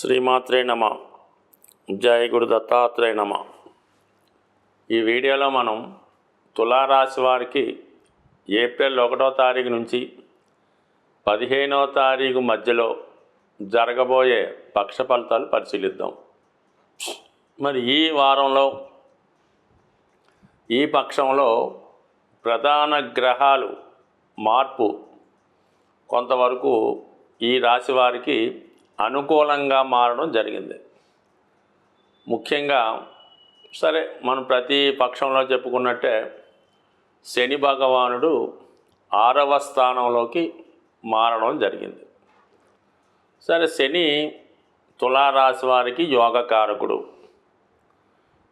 శ్రీమాత్రే నమ. జయ గురు దత్తాత్రేయ నమ. ఈ వీడియోలో మనం తులారాశి వారికి ఏప్రిల్ 1వ తారీఖు నుంచి 15వ తారీఖు మధ్యలో జరగబోయే పక్ష ఫలితాలు పరిశీలిద్దాం. మరి ఈ వారంలో ఈ పక్షంలో ప్రధాన గ్రహాలు మార్పు కొంతవరకు ఈ రాశి వారికి అనుకూలంగా మారడం జరిగింది. ముఖ్యంగా సరే మనం ప్రతి పక్షంలో చెప్పుకున్నట్టే శని భగవానుడు 6వ స్థానంలోకి మారడం జరిగింది. సరే, శని తులారాశి వారికి యోగకారకుడు.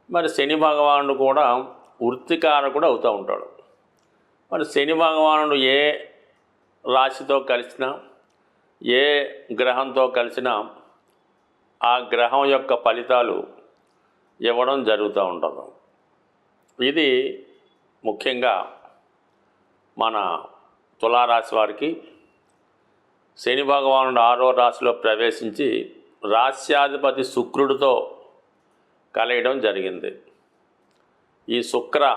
మరి శని భగవానుడు కూడా వృత్తికారకుడు అవుతూ ఉంటాడు. మరి శని భగవానుడు ఏ రాశితో కలిసినా ఏ గ్రహంతో కలిసినా ఆ గ్రహం యొక్క ఫలితాలు ఇవ్వడం జరుగుతూ ఉంటుంది. ఇది ముఖ్యంగా మన తులారాశి వారికి శని భగవానుడు 6వ రాశిలో ప్రవేశించి రాశ్యాధిపతి శుక్రుడితో కలయడం జరిగింది. ఈ శుక్ర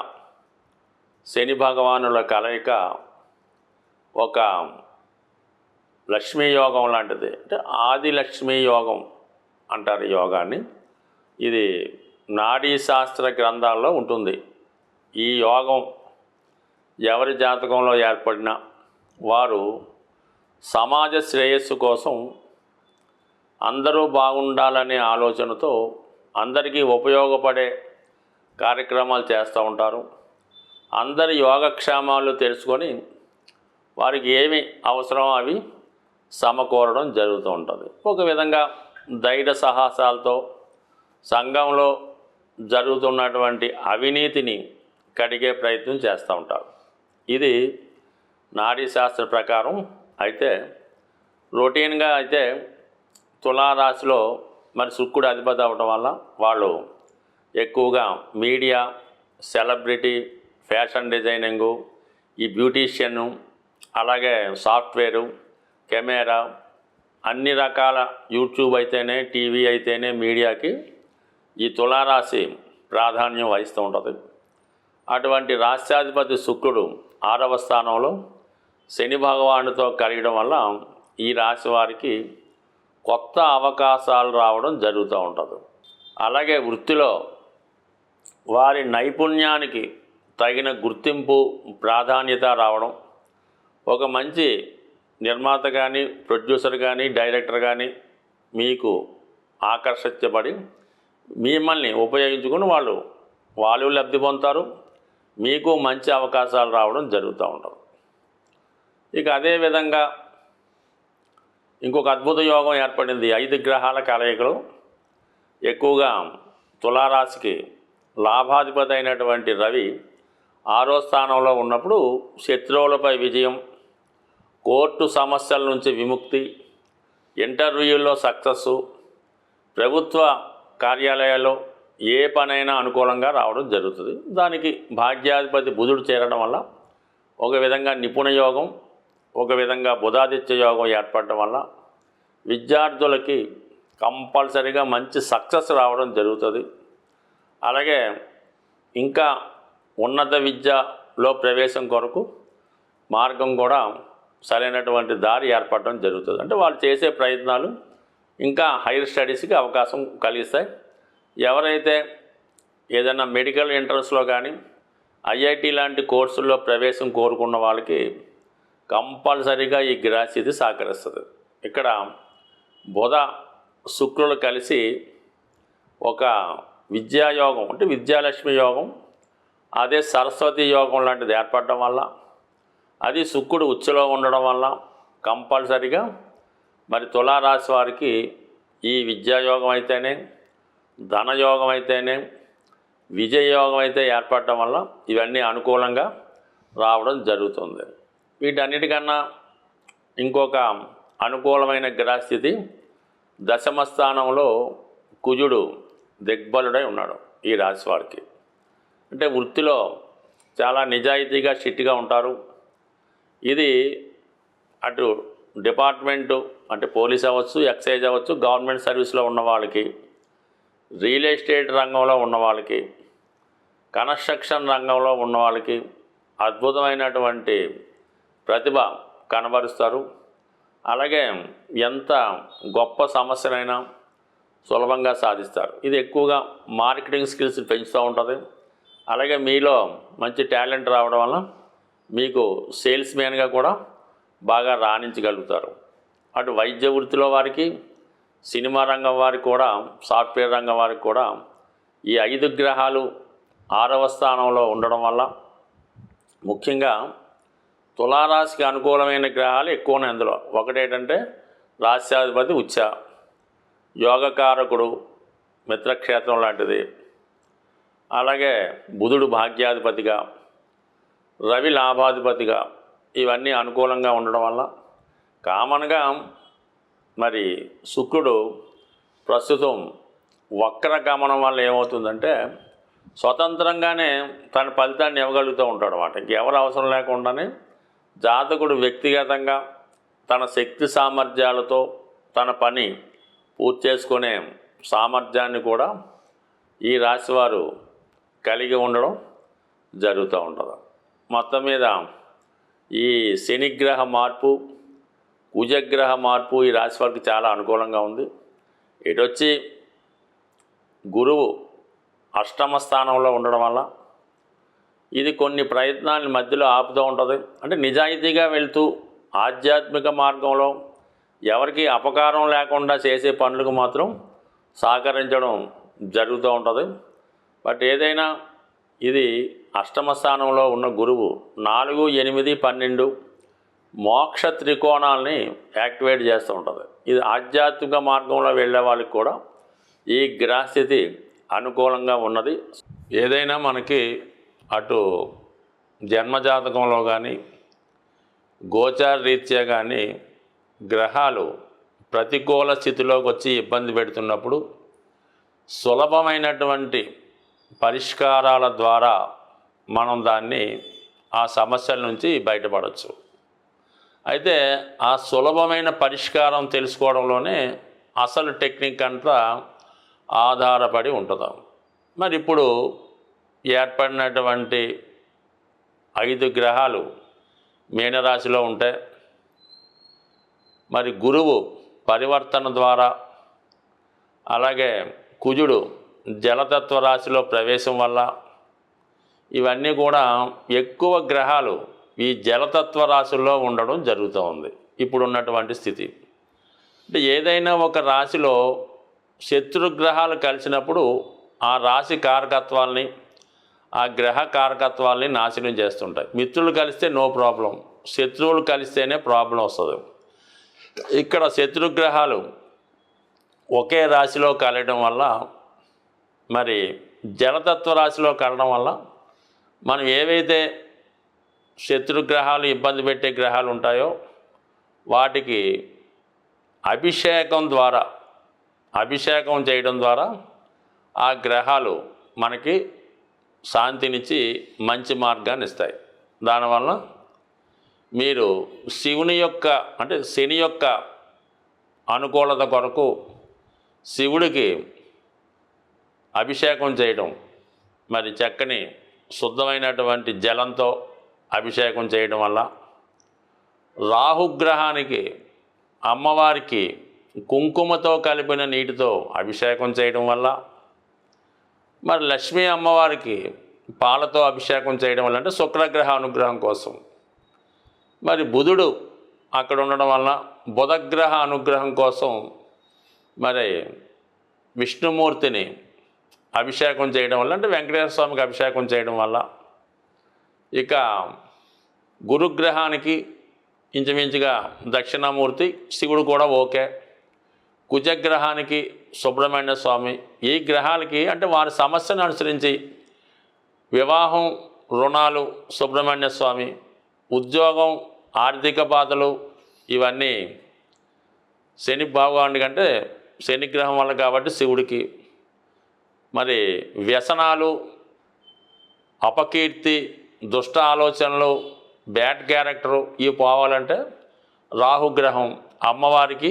శని భగవానుల కలయిక ఒక లక్ష్మీ యోగం లాంటిది. అంటే ఆది లక్ష్మీ యోగం అంటారు యోగాన్ని. ఇది నాడీ శాస్త్ర గ్రంథాల్లో ఉంటుంది. ఈ యోగం ఎవరి జాతకంలో ఏర్పడినా వారు సమాజ శ్రేయస్సు కోసం అందరూ బాగుండాలనే ఆలోచనతో అందరికీ ఉపయోగపడే కార్యక్రమాలు చేస్తూ ఉంటారు. అందరి యోగక్షేమాలు తెలుసుకొని వారికి ఏమి అవసరమో అవి సమకూరడం జరుగుతూ ఉంటుంది. ఒక విధంగా ధైర్య సాహసాలతో సంఘంలో జరుగుతున్నటువంటి అవినీతిని కడిగే ప్రయత్నం చేస్తూ ఉంటారు. ఇది నాడీ శాస్త్ర ప్రకారం. అయితే రొటీన్గా అయితే తులారాశిలో మరి శుక్రుడు అధిపతి అవ్వడం వల్ల వాళ్ళు ఎక్కువగా మీడియా, సెలబ్రిటీ, ఫ్యాషన్ డిజైనింగు, ఈ బ్యూటీషియన్, అలాగే సాఫ్ట్వేరు, కెమెరా, అన్ని రకాల యూట్యూబ్ అయితేనే, టీవీ అయితేనే మీడియాకి ఈ తులారాశి ప్రాధాన్యం వహిస్తూ ఉంటుంది. అటువంటి రాశ్యాధిపతి శుక్రుడు 6వ స్థానంలో శని భగవానుడితో కలిగడం వల్ల ఈ రాశి వారికి కొత్త అవకాశాలు రావడం జరుగుతూ ఉంటుంది. అలాగే వృత్తిలో వారి నైపుణ్యానికి తగిన గుర్తింపు, ప్రాధాన్యత రావడం, ఒక మంచి నిర్మాత కానీ, ప్రొడ్యూసర్ కానీ, డైరెక్టర్ కానీ మీకు ఆకర్షించబడి మిమ్మల్ని ఉపయోగించుకుని వాళ్ళు లబ్ధి పొందుతారు. మీకు మంచి అవకాశాలు రావడం జరుగుతూ ఉంటుంది. ఇక అదేవిధంగా ఇంకొక అద్భుత యోగం ఏర్పడింది. 5 గ్రహాల కలయికలు ఎక్కువగా తులారాశికి లాభాధిపతి అయినటువంటి రవి 6వ స్థానంలో ఉన్నప్పుడు శత్రువులపై విజయం, కోర్టు సమస్యల నుంచి విముక్తి, ఇంటర్వ్యూల్లో సక్సెస్సు, ప్రభుత్వ కార్యాలయాల్లో ఏ పనైనా అనుకూలంగా రావడం జరుగుతుంది. దానికి భాగ్యాధిపతి బుధుడు చేరడం వల్ల ఒక విధంగా నిపుణ యోగం, ఒక విధంగా బుధాదిత్య యోగం ఏర్పడడం వల్ల విద్యార్థులకి కంపల్సరీగా మంచి సక్సెస్ రావడం జరుగుతుంది. అలాగే ఇంకా ఉన్నత విద్యలో ప్రవేశం కొరకు మార్గం కూడా సరైనటువంటి దారి ఏర్పడడం జరుగుతుంది. అంటే వాళ్ళు చేసే ప్రయత్నాలు ఇంకా హైయర్ స్టడీస్కి అవకాశం కలిగిస్తాయి. ఎవరైతే ఏదైనా మెడికల్ ఎంట్రన్స్లో కానీ, ఐఐటి లాంటి కోర్సుల్లో ప్రవేశం కోరుకున్న వాళ్ళకి కంపల్సరీగా ఈ గ్రహస్థితి సహకరిస్తుంది. ఇక్కడ బుధ శుక్రులు కలిసి ఒక విద్యాయోగం, అంటే విద్యాలక్ష్మి యోగం, అదే సరస్వతి యోగం లాంటిది ఏర్పడడం వల్ల, అది శుక్రుడు ఉచ్చులో ఉండడం వల్ల కంపల్సరిగా మరి తులారాశి వారికి ఈ విద్యాయోగం అయితేనే, ధనయోగం అయితేనే, విజయయోగం అయితే ఏర్పడటం వల్ల ఇవన్నీ అనుకూలంగా రావడం జరుగుతుంది. వీటన్నిటికన్నా ఇంకొక అనుకూలమైన గ్రహస్థితి దశమ స్థానంలో కుజుడు దిగ్బలుడై ఉన్నాడు ఈ రాశి వారికి. అంటే వృత్తిలో చాలా నిజాయితీగా, స్ట్రిక్ట్గా ఉంటారు. ఇది అటు డిపార్ట్మెంటు అంటే పోలీస్ అవ్వచ్చు, ఎక్సైజ్ అవ్వచ్చు, గవర్నమెంట్ సర్వీస్లో ఉన్న వాళ్ళకి, రియల్ ఎస్టేట్ రంగంలో ఉన్న వాళ్ళకి, కన్స్ట్రక్షన్ రంగంలో ఉన్న వాళ్ళకి అద్భుతమైనటువంటి ప్రతిభ కనబరుస్తారు. అలాగే ఎంత గొప్ప సమస్యనైనా సులభంగా సాధిస్తారు. ఇది ఎక్కువగా మార్కెటింగ్ స్కిల్స్ పెంచుతూ ఉంటుంది. అలాగే మీలో మంచి టాలెంట్ రావడం వల్ల మీకు సేల్స్ మ్యాన్గా కూడా బాగా రాణించగలుగుతారు. అటు వైద్య వృత్తిలో వారికి, సినిమా రంగం వారికి కూడా, సాఫ్ట్వేర్ రంగం వారికి కూడా ఈ 5 గ్రహాలు 6వ స్థానంలో ఉండడం వల్ల ముఖ్యంగా తులారాశికి అనుకూలమైన గ్రహాలు ఎక్కువ ఉన్నాయి. అందులో ఒకటేంటంటే రాశ్యాధిపతి ఉచ్చ, యోగకారకుడు మిత్రక్షేత్రం లాంటిది, అలాగే బుధుడు భాగ్యాధిపతిగా, రవి లాభాధిపతిగా, ఇవన్నీ అనుకూలంగా ఉండడం వల్ల కామన్గా మరి శుక్రుడు ప్రస్తుతం వక్ర గమనం వల్ల ఏమవుతుందంటే స్వతంత్రంగానే తన ఫలితాన్ని ఇవ్వగలుగుతూ ఉంటాడు అన్నమాట. ఇంకెవరు అవసరం లేకుండానే జాతకుడు వ్యక్తిగతంగా తన శక్తి సామర్థ్యాలతో తన పని పూర్తి చేసుకునే సామర్థ్యాన్ని కూడా ఈ రాశివారు కలిగి ఉండడం జరుగుతూ ఉంటుంది. మొత్తం మీద ఈ శనిగ్రహ మార్పు, కుజగ్రహ మార్పు ఈ రాశి వారికి చాలా అనుకూలంగా ఉంది. ఇటొచ్చి గురువు అష్టమ స్థానంలో ఉండడం వల్ల ఇది కొన్ని ప్రయత్నాల మధ్యలో ఆపుతూ ఉంటుంది. అంటే నిజాయితీగా వెళ్తూ ఆధ్యాత్మిక మార్గంలో ఎవరికి అపకారం లేకుండా చేసే పనులకు మాత్రం సహకరించడం జరుగుతూ ఉంటుంది. బట్ ఏదైనా ఇది అష్టమ స్థానంలో ఉన్న గురువు 4, 8, 12 మోక్ష త్రికోణాలని యాక్టివేట్ చేస్తూ ఉంటుంది. ఇది ఆధ్యాత్మిక మార్గంలో వెళ్ళే వాళ్ళకి కూడా ఈ గ్రహస్థితి అనుకూలంగా ఉన్నది. ఏదైనా మనకి అటు జన్మజాతకంలో కానీ గోచార రీత్యా కానీ గ్రహాలు ప్రతికూల స్థితిలోకి వచ్చి ఇబ్బంది పెడుతున్నప్పుడు సులభమైనటువంటి పరిష్కారాల ద్వారా మనం దాన్ని ఆ సమస్యల నుంచి బయటపడవచ్చు. అయితే ఆ సులభమైన పరిష్కారం తెలుసుకోవడంలోనే అసలు టెక్నిక్ అంతా ఆధారపడి ఉంటుంది. మరి ఇప్పుడు ఏర్పడినటువంటి 5 గ్రహాలు మీనరాశిలో ఉంటే మరి గురువు పరివర్తన ద్వారా, అలాగే కుజుడు జలతత్వ రాశిలో ప్రవేశం వల్ల ఇవన్నీ కూడా ఎక్కువ గ్రహాలు ఈ జలతత్వ రాశుల్లో ఉండడం జరుగుతూ ఉంది ఇప్పుడున్నటువంటి స్థితి. అంటే ఏదైనా ఒక రాశిలో శత్రుగ్రహాలు కలిసినప్పుడు ఆ రాశి కారకత్వాల్ని, ఆ గ్రహ కారకత్వాల్ని నాశనం చేస్తుంటాయి. మిత్రులు కలిస్తే నో ప్రాబ్లం, శత్రువులు కలిస్తేనే ప్రాబ్లం వస్తుంది. ఇక్కడ శత్రుగ్రహాలు ఒకే రాశిలో కలయడం వల్ల, మరి జలతత్వ రాశిలో కలడం వల్ల మనం ఏవైతే శత్రుగ్రహాలు ఇబ్బంది పెట్టే గ్రహాలు ఉంటాయో వాటికి అభిషేకం చేయడం ద్వారా ఆ గ్రహాలు మనకి శాంతినిచ్చి మంచి మార్గాన్ని ఇస్తాయి. దానివల్ల మీరు శివుని యొక్క అంటే శని యొక్క అనుకూలత కొరకు శివుడికి అభిషేకం చేయడం, మరి చక్కని శుద్ధమైనటువంటి జలంతో అభిషేకం చేయడం వల్ల, రాహుగ్రహానికి అమ్మవారికి కుంకుమతో కలిపిన నీటితో అభిషేకం చేయడం వల్ల, మరి లక్ష్మీ అమ్మవారికి పాలతో అభిషేకం చేయడం వల్ల, అంటే శుక్రగ్రహ అనుగ్రహం కోసం, మరి బుధుడు అక్కడ ఉండడం వల్ల బుధగ్రహ అనుగ్రహం కోసం మరి విష్ణుమూర్తిని అభిషేకం చేయడం వల్ల, అంటే వెంకటేశ్వర స్వామికి అభిషేకం చేయడం వల్ల, ఇక గురుగ్రహానికి ఇంచుమించుగా దక్షిణామూర్తి శివుడు కూడా ఓకే, కుజగ్రహానికి సుబ్రహ్మణ్య స్వామి, ఈ గ్రహాలకి అంటే వారి సమస్యను అనుసరించి వివాహం, రుణాలు సుబ్రహ్మణ్య స్వామి, ఉద్యోగం, ఆర్థిక బాధలు ఇవన్నీ శని భగవానుడి కంటే శనిగ్రహం వల్ల కాబట్టి శివుడికి, మరి వ్యసనాలు, అపకీర్తి, దుష్ట ఆలోచనలు, బ్యాడ్ క్యారెక్టరు ఇవి పోవాలంటే రాహుగ్రహం అమ్మవారికి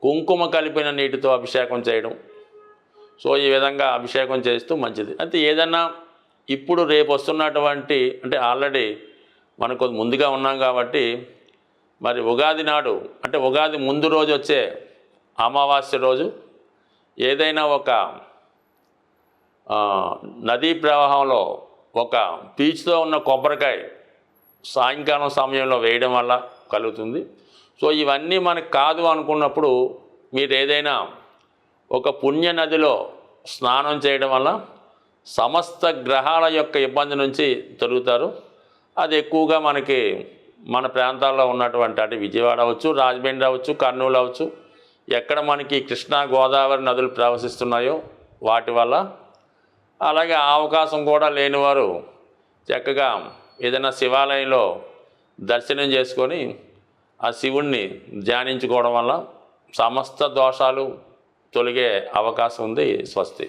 కుంకుమ కలిపిన నీటితో అభిషేకం చేయడం. సో ఈ విధంగా అభిషేకం చేస్తూ మంచిది. అయితే ఏదన్నా ఇప్పుడు రేపు వస్తున్నటువంటి అంటే ఆల్రెడీ మనకు ముందుగా ఉన్నాం కాబట్టి మరి ఉగాది నాడు అంటే ఉగాది ముందు రోజు వచ్చే అమావాస్య రోజు ఏదైనా ఒక నదీ ప్రవాహంలో ఒక పీచుతో ఉన్న కొబ్బరికాయ సాయంకాలం సమయంలో వేయడం వల్ల కలుగుతుంది. సో ఇవన్నీ మనకు కాదు అనుకున్నప్పుడు మీరు ఏదైనా ఒక పుణ్య నదిలో స్నానం చేయడం వల్ల సమస్త గ్రహాల యొక్క ఇబ్బంది నుంచి తొలుగుతారు. అది ఎక్కువగా మనకి మన ప్రాంతాల్లో ఉన్నటువంటి అంటే విజయవాడ అవచ్చు, రాజమండ్రి అవచ్చు, కర్నూలు అవచ్చు, ఎక్కడ మనకి కృష్ణా గోదావరి నదులు ప్రవహిస్తున్నాయో వాటి వల్ల. అలాగే ఆ అవకాశం కూడా లేనివారు చక్కగా ఏదైనా శివాలయంలో దర్శనం చేసుకొని ఆ శివుణ్ణి ధ్యానించుకోవడం వల్ల సమస్త దోషాలు తొలగే అవకాశం ఉంది. స్వస్తి.